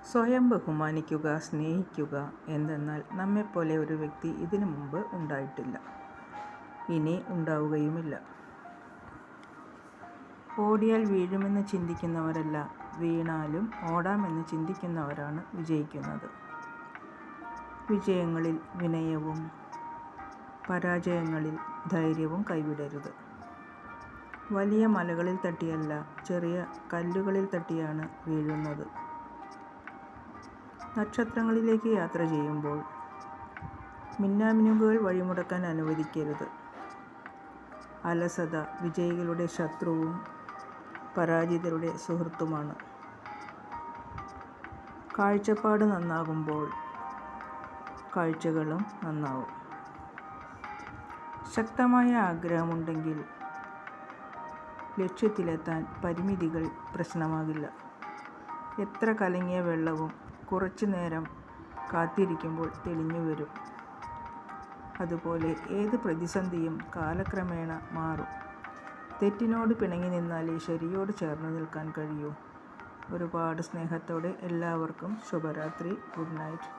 സ്വയം ബഹുമാനിക്കുക, സ്നേഹിക്കുക. എന്തെന്നാൽ നമ്മെപ്പോലെ ഒരു വ്യക്തി ഇതിനു മുമ്പ് ഉണ്ടായിട്ടില്ല, ഇനി ഉണ്ടാവുകയുമില്ല. ഓടിയാൽ വീഴുമെന്ന് ചിന്തിക്കുന്നവരല്ല, വീണാലും ഓടാമെന്ന് ചിന്തിക്കുന്നവരാണ് വിജയിക്കുന്നത്. വിജയങ്ങളിൽ വിനയവും പരാജയങ്ങളിൽ ധൈര്യവും കൈവിടരുത്. വലിയ മലകളിൽ തട്ടിയല്ല, ചെറിയ കല്ലുകളിൽ തട്ടിയാണ് വീഴുന്നത്. നക്ഷത്രങ്ങളിലേക്ക് യാത്ര ചെയ്യുമ്പോൾ മിന്നാമിനുങ്ങുകൾ വഴിമുടക്കാൻ അനുവദിക്കരുത്. അലസത വിജയികളുടെ ശത്രുവും പരാജിതരുടെ സുഹൃത്തുമാണ്. കാഴ്ചപ്പാട് നന്നാകുമ്പോൾ കാഴ്ചകളും നന്നാവും. ശക്തമായ ആഗ്രഹമുണ്ടെങ്കിൽ ലക്ഷ്യത്തിലെത്താൻ പരിമിതികൾ പ്രശ്നമാകില്ല. എത്ര കലങ്ങിയ വെള്ളവും കുറച്ചു നേരം കാത്തിരിക്കുമ്പോൾ തെളിഞ്ഞു വരും. അതുപോലെ ഏത് പ്രതിസന്ധിയും കാലക്രമേണ മാറും. തെറ്റിനോട് പിണങ്ങി നിന്നാലേ ശരിയോട് ചേർന്ന് നിൽക്കാൻ കഴിയൂ. ഒരുപാട് സ്നേഹത്തോടെ എല്ലാവർക്കും ശുഭരാത്രി. Good night.